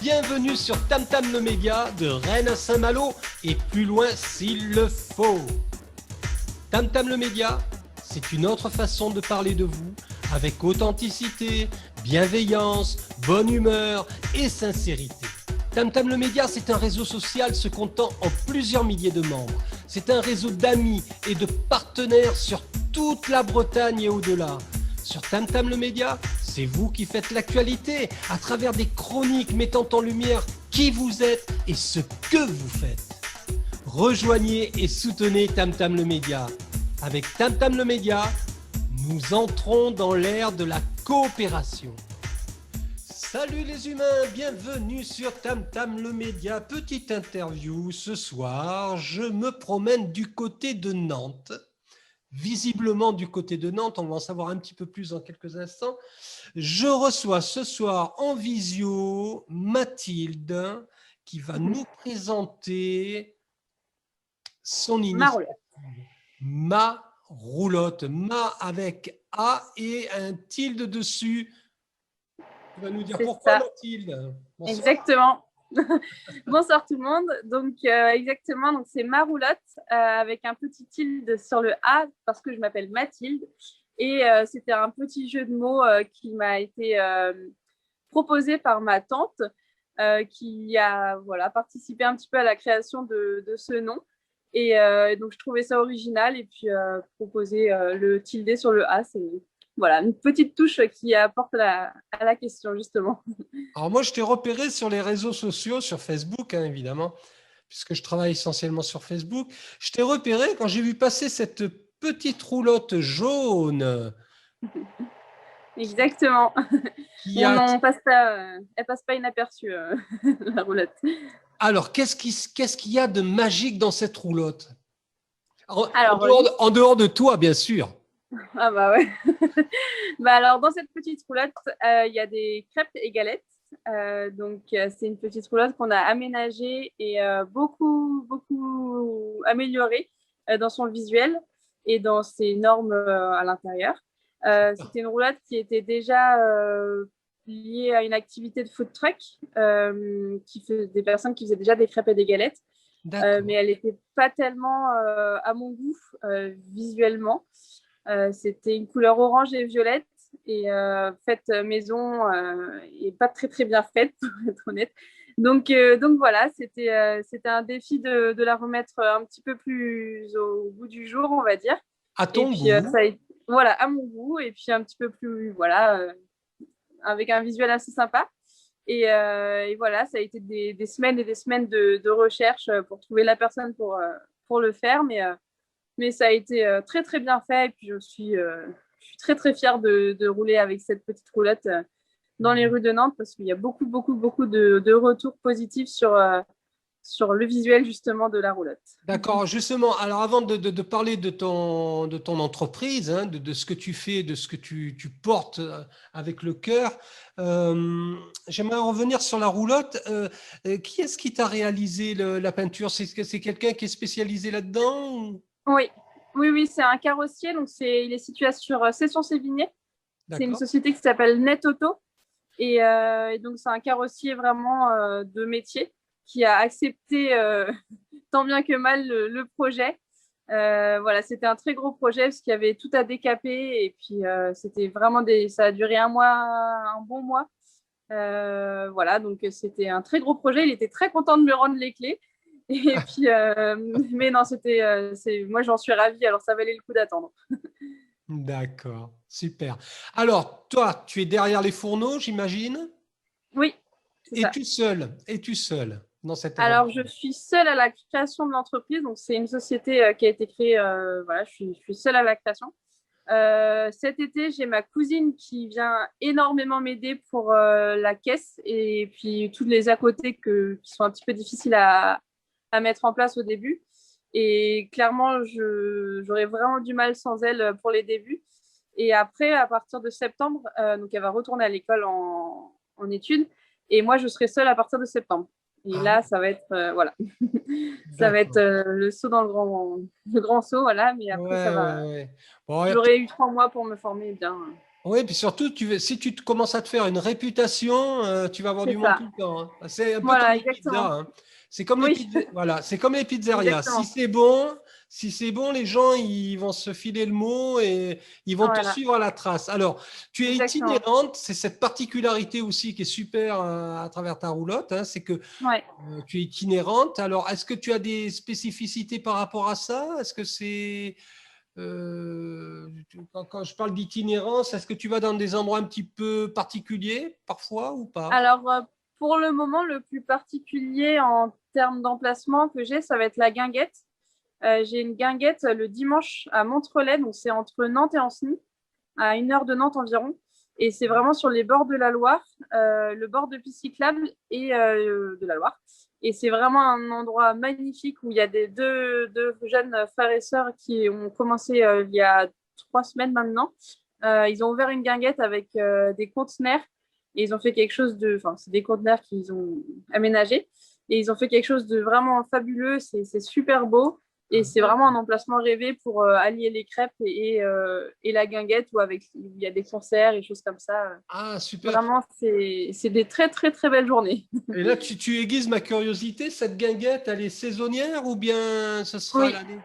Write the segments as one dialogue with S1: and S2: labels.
S1: Bienvenue sur Tam Tam le Média, de Rennes à Saint-Malo et plus loin s'il le faut. Tam Tam le Média, c'est une autre façon de parler de vous, avec authenticité, bienveillance, bonne humeur et sincérité. Tam Tam le Média, c'est un réseau social se comptant en plusieurs milliers de membres. C'est un réseau d'amis et de partenaires sur toute la Bretagne et au-delà. Sur Tam Tam le Média, c'est vous qui faites l'actualité à travers des chroniques mettant en lumière qui vous êtes et ce que vous faites. Rejoignez et soutenez Tam Tam le Média. Avec Tam Tam le Média, nous entrons dans l'ère de la coopération. Salut les humains, bienvenue sur Tam Tam le Média. Petite interview ce soir, je me promène du côté de Nantes. Visiblement du côté de Nantes, on va en savoir un petit peu plus dans quelques instants. Je reçois ce soir en visio Mathilde qui va nous présenter son initiative. Ma roulotte, ma avec A et un tilde dessus. Tu vas nous dire pourquoi Mathilde.
S2: Bonsoir. Exactement. Bonsoir tout le monde. Donc exactement, donc c'est ma roulotte avec un petit tilde sur le A parce que je m'appelle Mathilde et c'était un petit jeu de mots qui m'a été proposé par ma tante qui a participé un petit peu à la création de ce nom et donc je trouvais ça original et puis proposer le tilde sur le A, c'est voilà, une petite touche qui apporte à la question, justement.
S1: Alors moi, je t'ai repéré sur les réseaux sociaux, sur Facebook, hein, évidemment, puisque je travaille essentiellement sur Facebook. Je t'ai repéré quand j'ai vu passer cette petite roulotte jaune.
S2: Exactement. Elle passe pas inaperçue, la roulotte.
S1: Alors, qu'est-ce qu'il y a de magique dans cette roulotte? En dehors de toi, bien sûr.
S2: Ah bah ouais. Alors dans cette petite roulotte, il y a des crêpes et galettes. Donc c'est une petite roulotte qu'on a aménagée et beaucoup améliorée dans son visuel et dans ses normes à l'intérieur. C'était une roulotte qui était déjà liée à une activité de food truck, des personnes qui faisaient déjà des crêpes et des galettes. Mais elle n'était pas tellement à mon goût visuellement. C'était une couleur orange et violette et faite maison et pas très bien faite pour être honnête. Donc voilà, c'était un défi de la remettre un petit peu plus au goût du jour, on va dire.
S1: À ton goût.
S2: Voilà, à mon goût et puis un petit peu plus avec un visuel assez sympa. Et voilà, ça a été des semaines et des semaines de recherche pour trouver la personne pour le faire, mais ça a été très bien fait et puis je suis très fière de rouler avec cette petite roulotte dans les rues de Nantes parce qu'il y a beaucoup de retours positifs sur le visuel justement de la roulotte.
S1: D'accord, justement, alors avant de parler de ton entreprise, hein, de ce que tu fais, de ce que tu portes avec le cœur, j'aimerais revenir sur la roulotte. Qui est-ce qui t'a réalisé la peinture? C'est quelqu'un qui est spécialisé là-dedans?
S2: Oui, c'est un carrossier, donc il est situé sur Cesson-Sévigné. C'est une société qui s'appelle Net Auto et donc c'est un carrossier vraiment de métier qui a accepté tant bien que mal le projet. Voilà, c'était un très gros projet parce qu'il y avait tout à décaper et puis c'était vraiment ça a duré un bon mois. Voilà, donc c'était un très gros projet. Il était très content de me rendre les clés. Et puis, mais non, moi j'en suis ravie, alors ça valait le coup d'attendre.
S1: D'accord, super. Alors, toi, tu es derrière les fourneaux, j'imagine?
S2: Oui, c'est ça.
S1: Es-tu seule dans cette
S2: Alors, je suis seule à la création de l'entreprise, donc c'est une société qui a été créée, voilà, je suis seule à la création. Cet été, j'ai ma cousine qui vient énormément m'aider pour la caisse et puis toutes les à côté qui sont un petit peu difficiles à mettre en place au début. Et clairement, j'aurais vraiment du mal sans elle pour les débuts. Et après, à partir de septembre, donc elle va retourner à l'école en études. Et moi, je serai seule à partir de septembre. Et là, ça va être, voilà. Ça va être le saut dans le grand saut, voilà. Mais après, ça va.
S1: Bon,
S2: j'aurais eu 3 mois pour me former bien.
S1: Oui, puis surtout, si tu commences à te faire une réputation, tu vas avoir
S2: C'est
S1: du monde
S2: ça.
S1: tout le temps, hein. C'est un peu comme
S2: Voilà,
S1: les pizzas,
S2: exactement.
S1: hein. C'est comme les
S2: Oui,
S1: pizzas, voilà, c'est comme les pizzerias.
S2: exactement.
S1: Si c'est bon, les gens ils vont se filer le mot et ils vont te
S2: Voilà,
S1: suivre à la trace. Alors, tu es
S2: exactement.
S1: itinérante, c'est cette particularité aussi qui est super à travers ta roulotte, hein, c'est que
S2: Ouais.
S1: tu es itinérante. Alors, est-ce que tu as des spécificités par rapport à ça? Est-ce que c'est quand je parle d'itinérance, est-ce que tu vas dans des endroits un petit peu particuliers parfois ou pas?
S2: Alors, pour le moment, le plus particulier en termes d'emplacement que j'ai, ça va être la guinguette. J'ai une guinguette le dimanche à Montrelais, donc c'est entre Nantes et Ancenis, à 1 heure de Nantes environ. Et c'est vraiment sur les bords de la Loire, le bord de piste cyclable et de la Loire. Et c'est vraiment un endroit magnifique où il y a deux jeunes frères et sœurs qui ont commencé il y a 3 semaines maintenant. Ils ont ouvert une guinguette avec des conteneurs et ils ont fait quelque chose de. Enfin, c'est des conteneurs qu'ils ont aménagés et ils ont fait quelque chose de vraiment fabuleux. C'est super beau. Et c'est vraiment un emplacement rêvé pour allier les crêpes et la guinguette où il y a des concerts et choses comme ça.
S1: Ah, super.
S2: Vraiment, c'est des très, très, très belles journées.
S1: Et là, tu aiguises ma curiosité. Cette guinguette, elle est saisonnière ou bien ce sera
S2: Oui,
S1: l'année?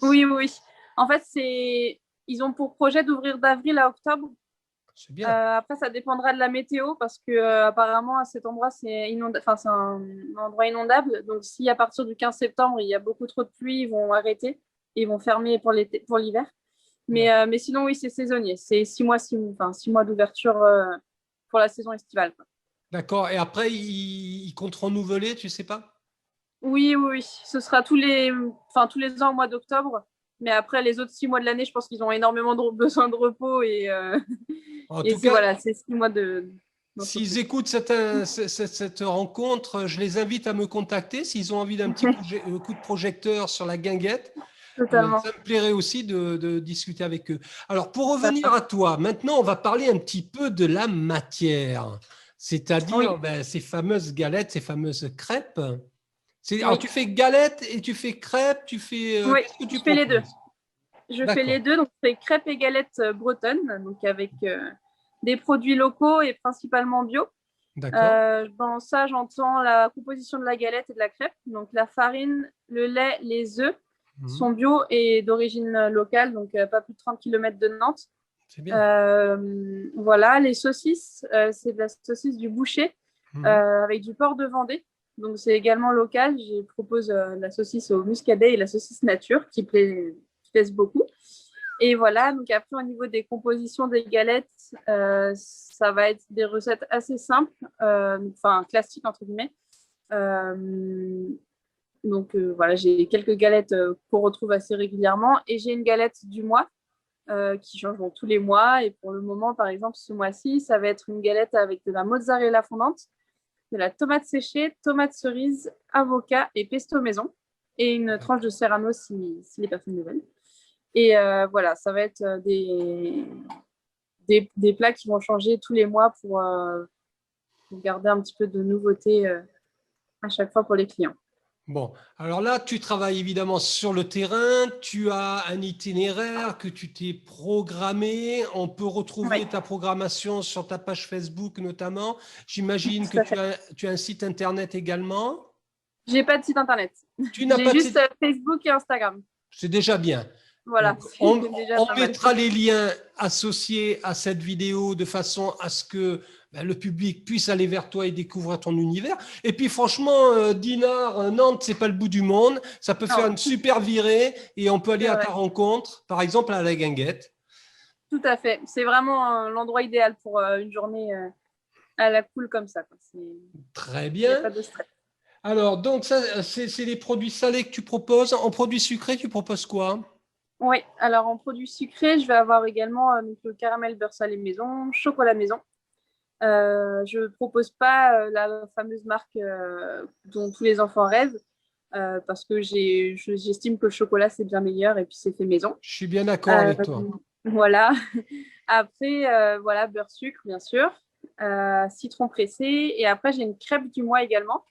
S2: oui, oui. En fait, ils ont pour projet d'ouvrir d'avril à octobre.
S1: C'est bien.
S2: Après, ça dépendra de la météo parce que apparemment, à cet endroit, enfin, c'est un endroit inondable. Donc, si à partir du 15 septembre, il y a beaucoup trop de pluie, ils vont arrêter. Ils vont fermer pour l'hiver. Mais sinon, oui, c'est saisonnier. C'est 6 mois, enfin, 6 mois d'ouverture pour la saison estivale, quoi.
S1: D'accord. Et après, ils comptent renouveler, tu sais pas?
S2: Oui, oui, oui. Ce sera enfin, tous les ans au mois d'octobre. Mais après, les autres 6 mois de l'année, je pense qu'ils ont énormément besoin de repos.
S1: En
S2: Et
S1: tout cas,
S2: voilà, c'est 6 mois
S1: s'ils
S2: d'entreprise.
S1: écoutent cette rencontre, je les invite à me contacter. S'ils ont envie d'un petit coup de projecteur sur la guinguette,
S2: Totalement.
S1: ça me plairait aussi de discuter avec eux. Alors, pour
S2: Ça
S1: revenir à
S2: marche.
S1: toi, maintenant, on va parler un petit peu de la matière,
S2: Oui,
S1: c'est-à-dire ces fameuses galettes, ces fameuses crêpes. Alors,
S2: oui,
S1: tu fais galettes et tu fais crêpes,
S2: oui.
S1: qu'est-ce que tu
S2: Je fais les deux.
S1: proposes?
S2: Je fais les
S1: D'accord,
S2: deux. Donc, je fais crêpes et galettes bretonnes, donc avec des produits locaux et principalement bio.
S1: d'accord.
S2: Dans ça, j'entends la composition de la galette et de la crêpe. Donc, la farine, le lait, les œufs
S1: Mhm.
S2: sont bio et d'origine locale, donc pas plus de 30 km de Nantes.
S1: C'est bien.
S2: Voilà, les saucisses, c'est de la saucisse du boucher
S1: Mhm.
S2: avec du porc de Vendée. Donc, c'est également local. Je propose la saucisse au muscadet et la saucisse nature qui plaisent beaucoup. Et voilà, donc après, au niveau des compositions des galettes, ça va être des recettes assez simples, enfin classiques entre guillemets. Euh, donc voilà, j'ai quelques galettes qu'on retrouve assez régulièrement et j'ai une galette du mois qui change tous les mois. Et pour le moment, par exemple, ce mois-ci, ça va être une galette avec de la mozzarella fondante, de la tomate séchée, tomate cerise, avocat et pesto maison et une tranche de serrano si les personnes le veulent. Et voilà, ça va être des plats qui vont changer tous les mois pour garder un petit peu de nouveauté à chaque fois pour les clients.
S1: Bon, alors là, tu travailles évidemment sur le terrain, tu as un itinéraire que tu t'es programmé. On peut
S2: Oui,
S1: retrouver ta programmation sur ta page Facebook notamment. J'imagine que
S2: tout à fait.
S1: tu as un site internet également.
S2: J'ai pas de site internet.
S1: Tu n'as
S2: J'ai
S1: pas de
S2: juste
S1: site,
S2: Facebook et Instagram.
S1: c'est déjà bien.
S2: Voilà,
S1: Donc,
S2: c'est déjà
S1: on
S2: pas mal.
S1: mettra les liens associés à cette vidéo de façon à ce que le public puisse aller vers toi et découvrir ton univers. Et puis franchement, Dinard, Nantes, c'est pas le bout du monde. Ça peut faire
S2: Non,
S1: une super virée et on peut aller
S2: c'est
S1: à ta
S2: vrai.
S1: rencontre, par exemple à la Guinguette.
S2: Tout à fait. C'est vraiment l'endroit idéal pour une journée à la cool comme ça, quoi.
S1: Très
S2: Il n'y a
S1: bien.
S2: pas de stress.
S1: Alors, donc ça, c'est les produits salés que tu proposes. En produits sucrés, tu proposes quoi?
S2: Oui, alors en produits sucrés, je vais avoir également donc, le caramel beurre salé maison, chocolat maison. Je ne propose pas la fameuse marque dont tous les enfants rêvent parce que j'estime que le chocolat, c'est bien meilleur et puis c'est fait maison.
S1: Je suis bien d'accord
S2: Euh,
S1: avec toi.
S2: voilà. Après, voilà, beurre sucre, bien sûr, citron pressé. Et après, j'ai une crêpe du mois également.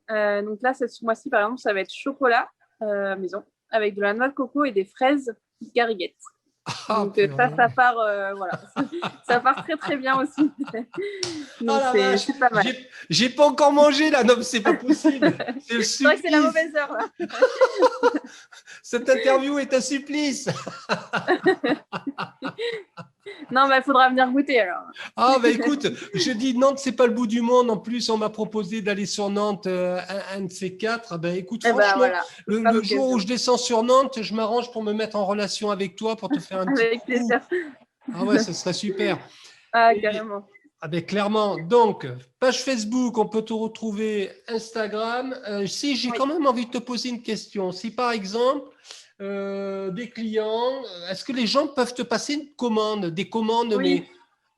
S2: Donc là, ce mois-ci, par exemple, ça va être chocolat maison avec de la noix de coco et des fraises gariguettes.
S1: Ah,
S2: Donc
S1: purée.
S2: ça part, voilà, ça part très très bien aussi.
S1: Oh
S2: Donc
S1: la vache,
S2: c'est pas mal.
S1: j'ai pas encore mangé là, non, mais c'est pas possible. C'est le
S2: C'est vrai que c'est la
S1: supplice.
S2: mauvaise heure là.
S1: Cette interview est un supplice.
S2: Non, mais il faudra venir goûter alors.
S1: Ah, bah écoute, je dis Nantes, c'est pas le bout du monde. En plus, on m'a proposé d'aller sur Nantes, un de ces quatre. Ah, bah écoute,
S2: Et ben
S1: franchement,
S2: voilà, ce sera
S1: le jour où
S2: l'occasion.
S1: je descends sur Nantes, je m'arrange pour me mettre en relation avec toi pour te faire un petit
S2: Avec
S1: coucou.
S2: plaisir.
S1: Ah ouais, ce serait super.
S2: Ah,
S1: Et,
S2: carrément.
S1: ah ben clairement, donc, page Facebook, on peut te retrouver Instagram. Si j'ai
S2: Oui,
S1: quand même envie de te poser une question, si par exemple, des clients, est-ce que les gens peuvent te passer une commande, des commandes,
S2: oui,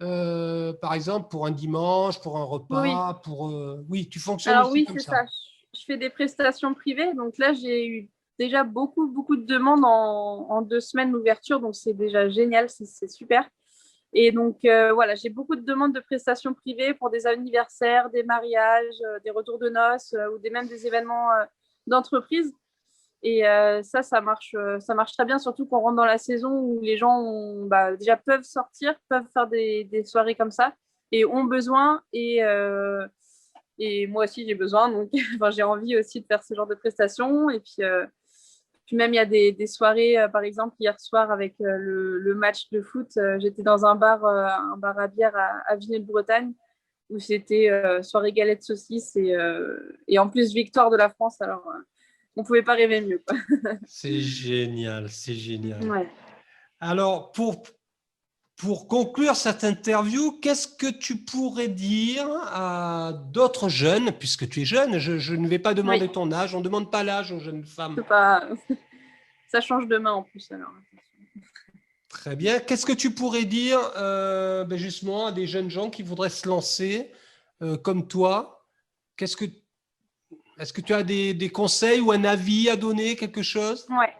S1: mais par exemple pour un dimanche, pour un
S2: oui.
S1: repas, pour... oui, tu fonctionnes
S2: Alors
S1: aussi
S2: oui,
S1: comme
S2: c'est
S1: ça.
S2: ça. Je fais des prestations privées. Donc là, j'ai eu déjà beaucoup de demandes en 2 semaines d'ouverture. Donc c'est déjà génial, c'est super. Et donc voilà, j'ai beaucoup de demandes de prestations privées pour des anniversaires, des mariages, des retours de noces ou même des événements d'entreprise. Et ça marche très bien, surtout qu'on rentre dans la saison où les gens déjà peuvent sortir, peuvent faire des soirées comme ça et ont besoin. Et moi aussi, j'ai besoin. Donc, enfin, j'ai envie aussi de faire ce genre de prestations. Et puis même, il y a des soirées, par exemple, hier soir avec le match de foot, j'étais dans un bar à bière à Vignay-de-Bretagne où c'était soirée galette saucisse et en plus victoire de la France. Alors, on ne pouvait pas rêver mieux, quoi.
S1: C'est génial, c'est génial.
S2: Ouais.
S1: Alors, pour conclure cette interview, qu'est-ce que tu pourrais dire à d'autres jeunes, puisque tu es jeune, je ne vais pas
S2: Oui,
S1: demander ton âge, on ne demande pas l'âge aux jeunes femmes.
S2: c'est pas... ça change demain en plus. Alors.
S1: Très bien. Qu'est-ce que tu pourrais dire ben justement à des jeunes gens qui voudraient se lancer comme toi? Qu'est-ce que, est-ce que tu as des conseils ou un avis à donner, quelque chose?
S2: Ouais.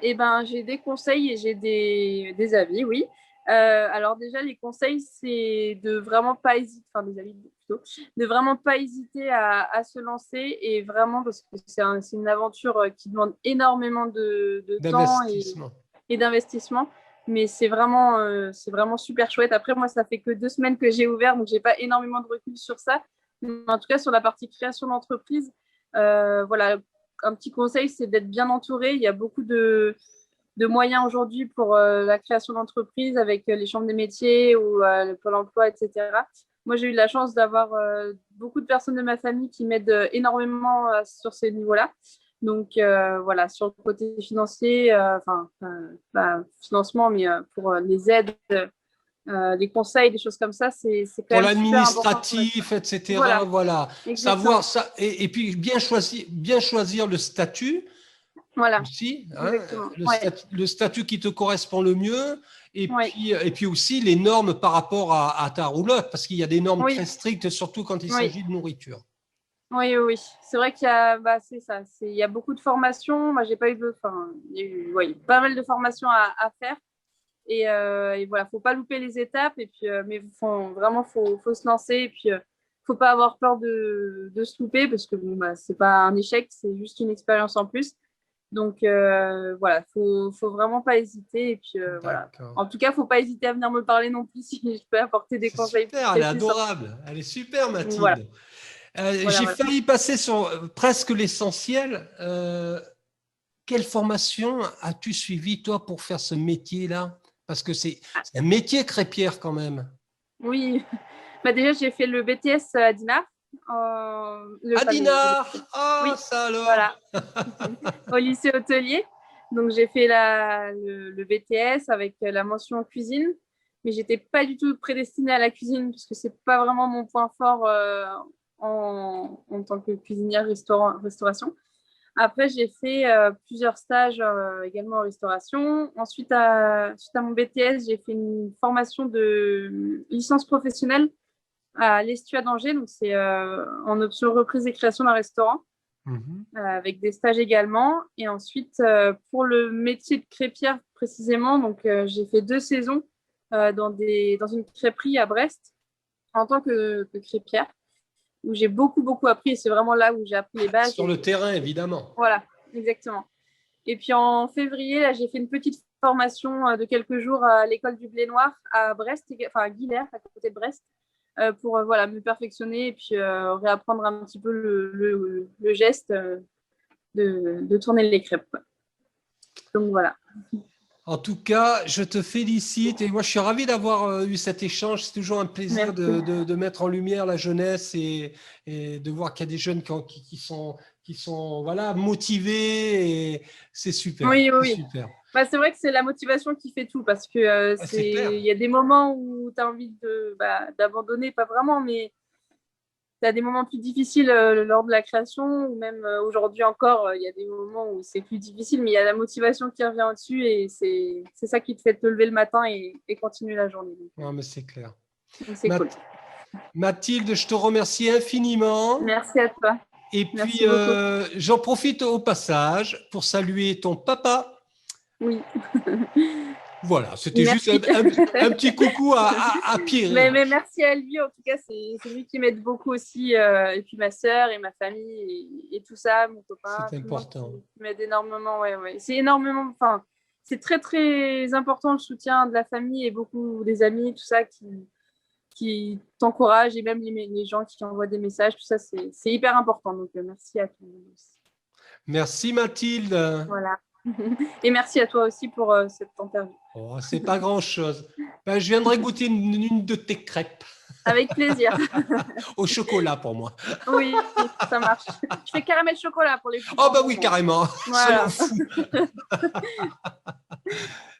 S2: Eh ben, j'ai des conseils et j'ai des avis, oui. Alors déjà, les conseils, c'est de vraiment pas hésiter, enfin des avis plutôt, de vraiment pas hésiter à se lancer et vraiment parce que c'est une aventure qui demande énormément de temps
S1: D'investissement.
S2: et d'investissement. Mais c'est vraiment super chouette. Après, moi, ça fait que 2 semaines que j'ai ouvert, donc j'ai pas énormément de recul sur ça. Mais en tout cas, sur la partie création d'entreprise, voilà, un petit conseil, c'est d'être bien entouré. Il y a beaucoup de moyens aujourd'hui pour la création d'entreprise avec les chambres des métiers ou le Pôle emploi, etc. Moi, j'ai eu la chance d'avoir beaucoup de personnes de ma famille qui m'aident énormément sur ces niveaux-là. Donc voilà, sur le côté financier, pas financement, mais pour les aides, les conseils, des choses comme ça, c'est quand
S1: Pour
S2: même super important.
S1: l'administratif, etc.
S2: Voilà,
S1: Voilà. Savoir
S2: exactement.
S1: ça et puis bien choisir le statut
S2: Voilà,
S1: aussi, hein,
S2: exactement. Ouais,
S1: le statut qui te correspond le mieux,
S2: ouais,
S1: et puis aussi les normes par rapport à ta roulotte, parce qu'il y a des normes
S2: oui,
S1: très strictes, surtout quand il
S2: oui.
S1: s'agit de nourriture.
S2: Oui, oui, oui. C'est vrai qu'il y a, c'est ça. Il y a beaucoup de formations. Moi, j'ai pas eu enfin, il y a eu, ouais, pas mal de formations à faire. Et voilà, faut pas louper les étapes. Et puis, mais vraiment, faut se lancer. Et puis, faut pas avoir peur de se louper parce que bon, c'est pas un échec, c'est juste une expérience en plus. Donc, voilà, faut vraiment pas hésiter. Et puis, voilà.
S1: D'accord.
S2: En tout cas, faut pas hésiter à venir me parler non plus si je peux apporter des
S1: C'est
S2: conseils plus
S1: super, elle est
S2: précis sur.
S1: adorable. Elle est super,
S2: Voilà,
S1: Mathilde.
S2: voilà,
S1: J'ai
S2: voilà.
S1: failli passer sur presque l'essentiel. Quelle formation as-tu suivi, toi, pour faire ce métier-là? Parce que c'est un métier crêpière quand même.
S2: Oui, déjà, j'ai fait le BTS à Dinard.
S1: Adina! Ah,
S2: Oui,
S1: ça alors!
S2: voilà, au lycée hôtelier. Donc, j'ai fait le BTS avec la mention cuisine, mais j'étais pas du tout prédestinée à la cuisine parce que c'est pas vraiment mon point fort en tant que cuisinière restauration. Après, j'ai fait plusieurs stages également en restauration. Ensuite, suite à mon BTS, j'ai fait une formation de licence professionnelle à l'Estua d'Angers. Donc, c'est en option reprise et création d'un restaurant
S1: Mhm.
S2: avec des stages également. Et ensuite, pour le métier de crêpière précisément, donc j'ai fait 2 saisons dans une crêperie à Brest en tant que crêpière, où j'ai beaucoup appris. Et c'est vraiment là où j'ai appris les bases.
S1: Sur le terrain, évidemment.
S2: Voilà, exactement. Et puis en février, là, j'ai fait une petite formation de quelques jours à l'école du Blé Noir à Brest, enfin à Guilherme, à côté de Brest, pour voilà, me perfectionner et puis réapprendre un petit peu le geste de tourner les crêpes. Donc voilà.
S1: En tout cas, je te félicite et moi je suis ravi d'avoir eu cet échange. C'est toujours un plaisir de mettre en lumière la jeunesse et de voir qu'il y a des jeunes qui sont voilà, motivés et c'est super.
S2: Oui,
S1: c'est super.
S2: Bah, c'est vrai que c'est la motivation qui fait tout parce que il y a des moments où tu as envie d'abandonner, pas vraiment, mais tu as des moments plus difficiles lors de la création ou même aujourd'hui encore, il y a des moments où c'est plus difficile, mais il y a la motivation qui revient au-dessus et c'est ça qui te fait te lever le matin et continuer la journée.
S1: Non, mais c'est clair.
S2: C'est cool.
S1: Mathilde, je te remercie infiniment.
S2: Merci à toi.
S1: Et puis, j'en profite au passage pour saluer ton papa.
S2: Oui.
S1: Voilà, c'était juste un petit coucou à Pierre.
S2: Mais merci à lui, en tout cas, c'est lui qui m'aide beaucoup aussi. Et puis ma sœur et ma famille et tout ça, mon copain.
S1: C'est important.
S2: Qui m'aide énormément, ouais. C'est énormément, enfin, c'est très, très important le soutien de la famille et beaucoup des amis, tout ça, qui t'encouragent et même les gens qui envoient des messages, tout ça, c'est hyper important. Donc, merci à tous.
S1: Merci Mathilde.
S2: Voilà. Et merci à toi aussi pour cette interview.
S1: Oh, c'est pas grand-chose. Ben, je viendrai goûter une de tes crêpes.
S2: Avec plaisir.
S1: Au chocolat pour moi.
S2: Oui, ça marche. Je fais caramel chocolat pour les petits.
S1: Oh bah oui, carrément.
S2: Voilà.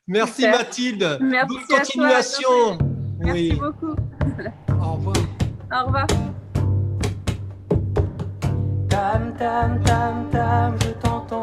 S1: Merci
S2: Super.
S1: Mathilde.
S2: Merci
S1: bonne continuation.
S2: Merci beaucoup.
S1: Au revoir.
S2: Au revoir.
S3: Tam tam tam tam, je t'entends.